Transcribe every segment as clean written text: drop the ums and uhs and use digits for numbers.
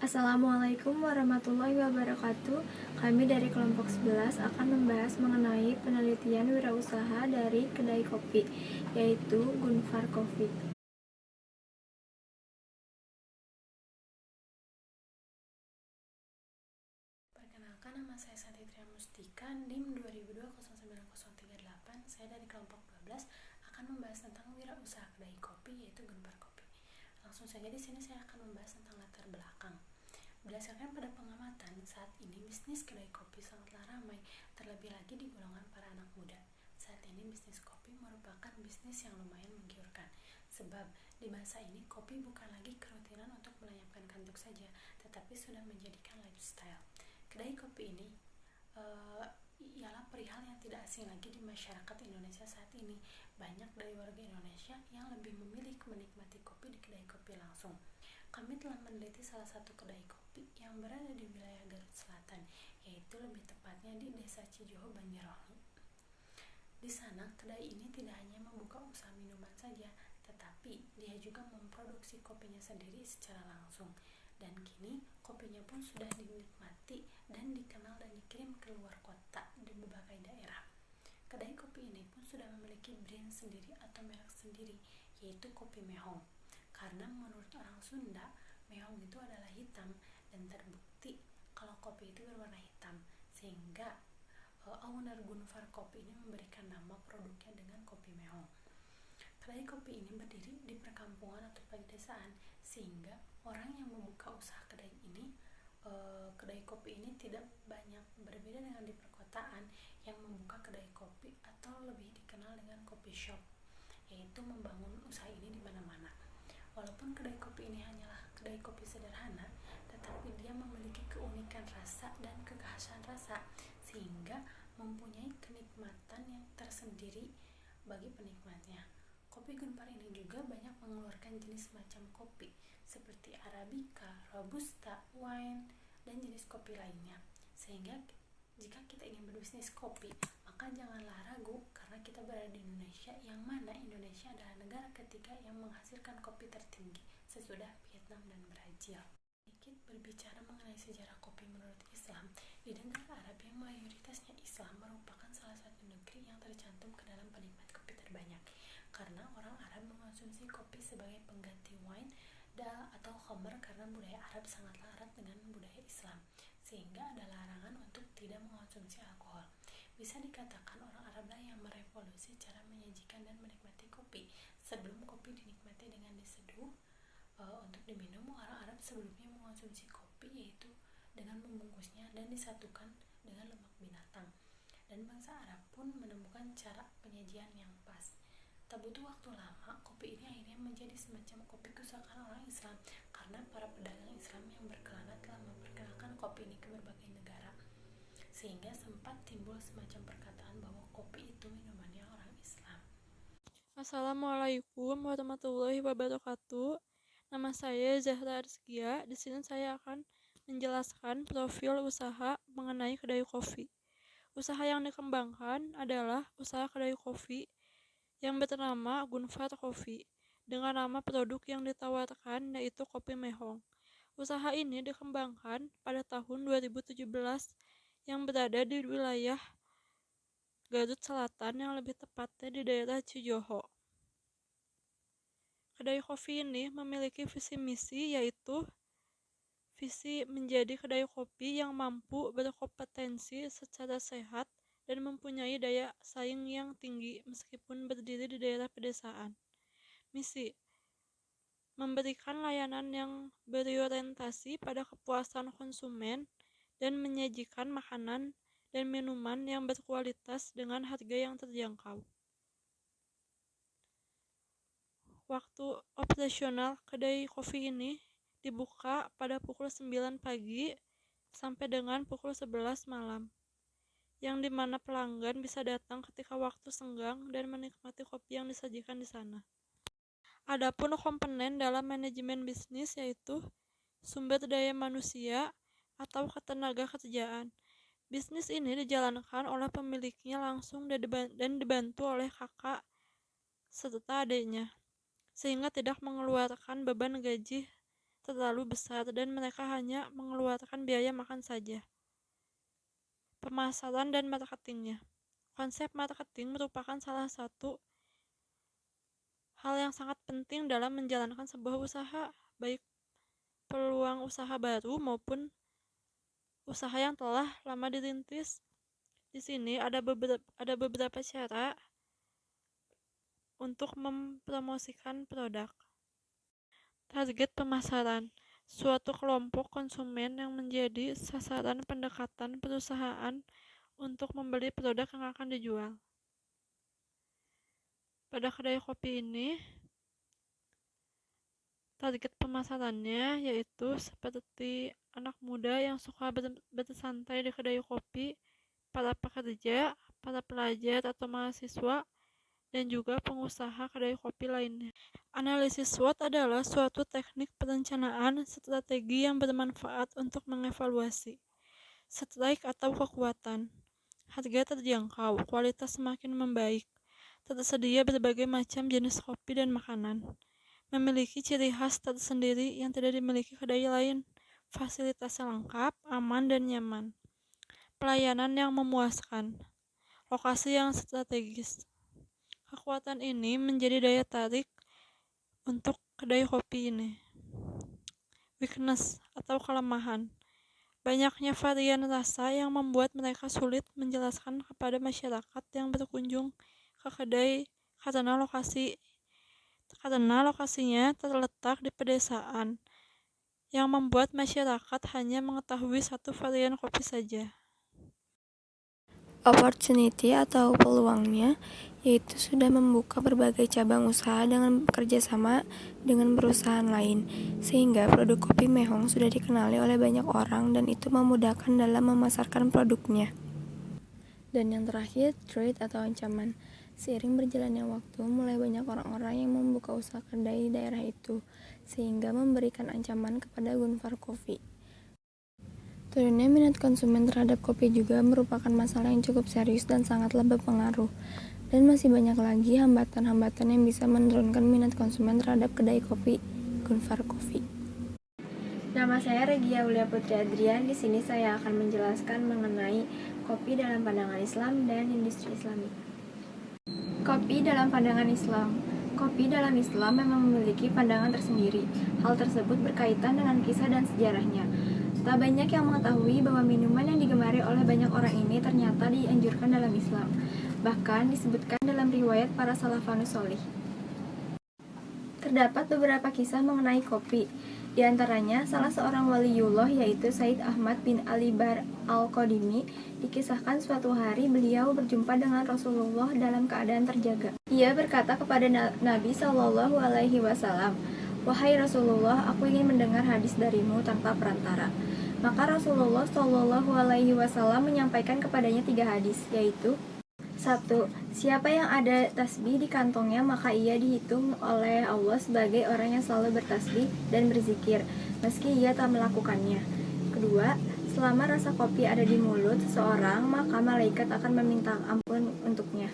Assalamualaikum warahmatullahi wabarakatuh. Kami dari kelompok 11 akan membahas mengenai penelitian wirausaha dari kedai kopi, yaitu Gunvar Coffee. Perkenalkan, nama saya Santi Triamustika, NIM 2002090338. Saya dari kelompok 12 akan membahas tentang wirausaha kedai kopi, yaitu Gunvar Kopi. Langsung saja di sini saya akan membahas tentang latar belakang. Berdasarkan pada pengamatan, saat ini bisnis kedai kopi sangatlah ramai, terlebih lagi di golongan para anak muda. Saat ini bisnis kopi merupakan bisnis yang lumayan menggiurkan, sebab di masa ini kopi bukan lagi kerutinan untuk melenyapkan kantuk saja, tetapi sudah menjadikan lifestyle. Kedai kopi ini ialah perihal yang tidak asing lagi di masyarakat Indonesia saat ini. Banyak dari warga Indonesia yang lebih memilih menikmati kopi di kedai kopi langsung. Kami telah meneliti salah satu kedai kopi yang berada di wilayah Garut Selatan, yaitu lebih tepatnya di Desa Cijoho, Banjarwangi. Di sana, kedai ini tidak hanya membuka usaha minuman saja, tetapi dia juga memproduksi kopinya sendiri secara langsung. Dan kini, kopinya pun sudah dinikmati dan dikenal dan dikirim ke luar kota di berbagai daerah. Kedai kopi ini pun sudah memiliki brand sendiri atau merek sendiri, yaitu kopi Mehong. Karena menurut orang Sunda, Mehong itu adalah hitam, dan terbukti kalau kopi itu berwarna hitam, sehingga owner Gunvar Kopi ini memberikan nama produknya dengan kopi Mehong. Kedai kopi ini berdiri di perkampungan atau pedesaan, sehingga orang yang membuka usaha kedai kopi ini tidak banyak berbeda dengan di perkotaan yang membuka kedai kopi atau lebih dikenal dengan kopi shop, yaitu membangun usaha ini di mana-mana. Walaupun kedai kopi ini hanyalah kedai kopi sederhana, tetapi dia memiliki keunikan rasa dan kekhasan rasa, sehingga mempunyai kenikmatan yang tersendiri bagi penikmatnya. Kopi Gunvar ini juga banyak mengeluarkan jenis macam kopi seperti Arabica, Robusta, wine, dan jenis kopi lainnya. Sehingga jika kita ingin berbisnis kopi, maka janganlah ragu karena kita berada di Indonesia, yang mana Indonesia adalah negara ketiga yang menghasilkan kopi tertinggi sesudah Vietnam dan Brazil. Sedikit berbicara mengenai sejarah kopi menurut Islam, di negara Arab yang mayoritasnya Islam merupakan salah satu negeri yang tercantum ke dalam penikmat kopi terbanyak, karena orang Arab mengonsumsi kopi sebagai pengganti wine atau khamr karena budaya Arab sangatlah erat dengan budaya Islam, sehingga ada larangan untuk tidak mengonsumsi alkohol. Bisa dikatakan orang Arablah yang merevolusi cara menyajikan dan menikmati kopi. Sebelum kopi dinikmati dengan diseduh untuk diminum, orang Arab sebelumnya mengonsumsi kopi yaitu dengan membungkusnya dan disatukan dengan lemak binatang. Dan bangsa Arab pun menemukan cara penyajian yang pas. Tak butuh waktu lama, kopi ini akhirnya menjadi semacam kopi kesukaan orang Islam, karena para pedagang Islam yang berkelana telah memperkenalkan kopi ini ke berbagai negara, sehingga sempat timbul semacam perkataan bahwa kopi itu minumannya orang Islam. Assalamualaikum warahmatullahi wabarakatuh. Nama saya Zahra Arskia. Di sini saya akan menjelaskan profil usaha mengenai kedai kopi. Usaha yang dikembangkan adalah usaha kedai kopi yang bernama Gunvar Coffee dengan nama produk yang ditawarkan yaitu kopi Mehong. Usaha ini dikembangkan pada tahun 2017 yang berada di wilayah Garut Selatan, yang lebih tepatnya di daerah Cijoho. Kedai kopi ini memiliki visi misi, yaitu visi menjadi kedai kopi yang mampu berkompetensi secara sehat dan mempunyai daya saing yang tinggi meskipun berdiri di daerah pedesaan. Misi memberikan layanan yang berorientasi pada kepuasan konsumen dan menyajikan makanan dan minuman yang berkualitas dengan harga yang terjangkau. Waktu operasional kedai kopi ini dibuka pada pukul 9 pagi sampai dengan pukul 11 malam, yang dimana pelanggan bisa datang ketika waktu senggang dan menikmati kopi yang disajikan di sana. Adapun komponen dalam manajemen bisnis yaitu sumber daya manusia atau ketenaga kerjaan. Bisnis ini dijalankan oleh pemiliknya langsung dan dibantu oleh kakak serta adiknya, sehingga tidak mengeluarkan beban gaji terlalu besar dan mereka hanya mengeluarkan biaya makan saja. Pemasaran dan marketingnya. Konsep marketing merupakan salah satu hal yang sangat penting dalam menjalankan sebuah usaha, baik peluang usaha baru maupun usaha yang telah lama dirintis. Di sini ada beberapa cara untuk mempromosikan produk. Target pemasaran. Suatu kelompok konsumen yang menjadi sasaran pendekatan perusahaan untuk membeli produk yang akan dijual. Pada kedai kopi ini, target pemasarannya yaitu seperti anak muda yang suka bersantai di kedai kopi, para pekerja, para pelajar atau mahasiswa, dan juga pengusaha kedai kopi lainnya. Analisis SWOT adalah suatu teknik perencanaan strategi yang bermanfaat untuk mengevaluasi strike atau kekuatan, harga terjangkau, kualitas semakin membaik, tersedia berbagai macam jenis kopi dan makanan, memiliki ciri khas tersendiri yang tidak dimiliki kedai lain, fasilitas lengkap, aman dan nyaman, pelayanan yang memuaskan, lokasi yang strategis. Kekuatan ini menjadi daya tarik untuk kedai kopi ini. Weakness atau kelemahan. Banyaknya varian rasa yang membuat mereka sulit menjelaskan kepada masyarakat yang berkunjung ke kedai karena lokasinya terletak di pedesaan yang membuat masyarakat hanya mengetahui satu varian kopi saja. Opportunity atau peluangnya yaitu sudah membuka berbagai cabang usaha dengan bekerja sama dengan perusahaan lain, sehingga produk kopi Mehong sudah dikenali oleh banyak orang dan itu memudahkan dalam memasarkan produknya. Dan yang terakhir, threat atau ancaman. Seiring berjalannya waktu, mulai banyak orang-orang yang membuka usaha kedai di daerah itu, sehingga memberikan ancaman kepada Gunvor Coffee. Turunnya minat konsumen terhadap kopi juga merupakan masalah yang cukup serius dan sangatlah berpengaruh. Dan masih banyak lagi hambatan-hambatan yang bisa menurunkan minat konsumen terhadap kedai kopi Gunvor Coffee. Nama saya Regia Ulia Putri Adrian. Di sini saya akan menjelaskan mengenai kopi dalam pandangan Islam dan industri Islami. Kopi dalam pandangan Islam. Kopi dalam Islam memang memiliki pandangan tersendiri. Hal tersebut berkaitan dengan kisah dan sejarahnya. Tak banyak yang mengetahui bahwa minuman yang digemari oleh banyak orang ini ternyata dianjurkan dalam Islam. Bahkan disebutkan dalam riwayat para salafus sholih. Terdapat beberapa kisah mengenai kopi. Di antaranya, salah seorang waliullah yaitu Said Ahmad bin Ali Bar al-Qadimi dikisahkan suatu hari beliau berjumpa dengan Rasulullah dalam keadaan terjaga. Ia berkata kepada Nabi SAW, "Wahai Rasulullah, aku ingin mendengar hadis darimu tanpa perantara." Maka Rasulullah SAW menyampaikan kepadanya 3 hadis, yaitu 1. Siapa yang ada tasbih di kantongnya maka ia dihitung oleh Allah sebagai orang yang selalu bertasbih dan berzikir meski ia tak melakukannya. 2. Selama rasa kopi ada di mulut seseorang maka malaikat akan meminta ampun untuknya.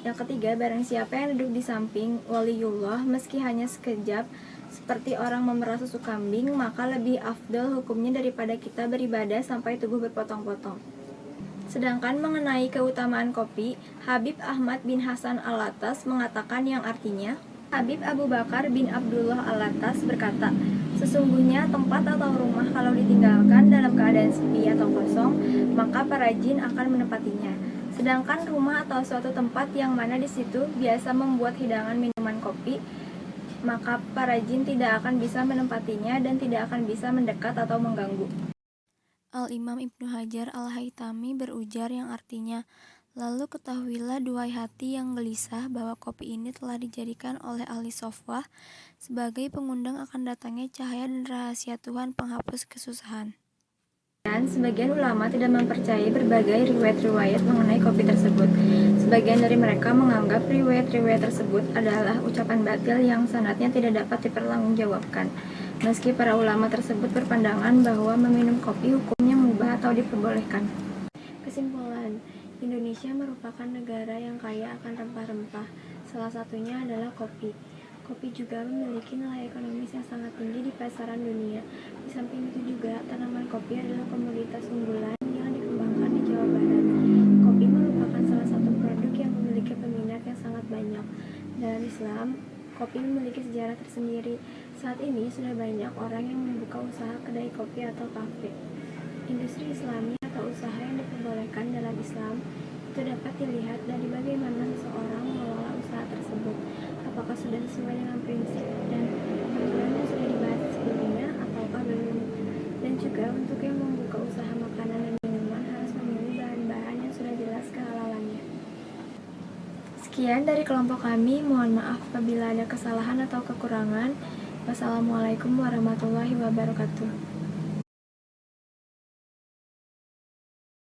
Yang 3, barang siapa yang duduk di samping waliullah meski hanya sekejap seperti orang memerah susu kambing, maka lebih afdal hukumnya daripada kita beribadah sampai tubuh berpotong-potong. Sedangkan mengenai keutamaan kopi, Habib Ahmad bin Hasan Al-Attas mengatakan yang artinya, Habib Abu Bakar bin Abdullah Al-Attas berkata, sesungguhnya tempat atau rumah kalau ditinggalkan dalam keadaan sepi atau kosong, maka para jin akan menempatinya. Sedangkan rumah atau suatu tempat yang mana di situ biasa membuat hidangan minuman kopi, maka para jin tidak akan bisa menempatinya dan tidak akan bisa mendekat atau mengganggu. Al-Imam Ibnu Hajar Al-Haytami berujar yang artinya, lalu ketahuilah duhai hati yang gelisah bahwa kopi ini telah dijadikan oleh ahli sofwah sebagai pengundang akan datangnya cahaya dan rahasia Tuhan penghapus kesusahan. Dan sebagian ulama tidak mempercayai berbagai riwayat-riwayat mengenai kopi tersebut. Sebagian dari mereka menganggap riwayat-riwayat tersebut adalah ucapan batil yang sanadnya tidak dapat dipertanggungjawabkan. Meski para ulama tersebut berpandangan bahwa meminum kopi hukumnya mubah atau diperbolehkan. Kesimpulan, Indonesia merupakan negara yang kaya akan rempah-rempah. Salah satunya adalah kopi. Kopi juga memiliki nilai ekonomis yang sangat tinggi di pasaran dunia. Di samping itu juga, tanaman kopi adalah komoditas unggulan yang dikembangkan di Jawa Barat. Kopi merupakan salah satu produk yang memiliki peminat yang sangat banyak. Dalam Islam, kopi memiliki sejarah tersendiri. Saat ini sudah banyak orang yang membuka usaha kedai kopi atau kafe. Industri Islami atau usaha yang diperbolehkan dalam Islam itu dapat dilihat dari bagaimana seseorang mengelola usaha tersebut, apakah sudah sesuai dengan prinsip dan aturan yang sudah dibahas sebelumnya ataukah belum. Dan juga untuk yang membuka usaha makanan dan minuman harus memilih bahan-bahan yang sudah jelas kehalalannya. Sekian dari kelompok kami, mohon maaf apabila ada kesalahan atau kekurangan. Wassalamualaikum warahmatullahi wabarakatuh.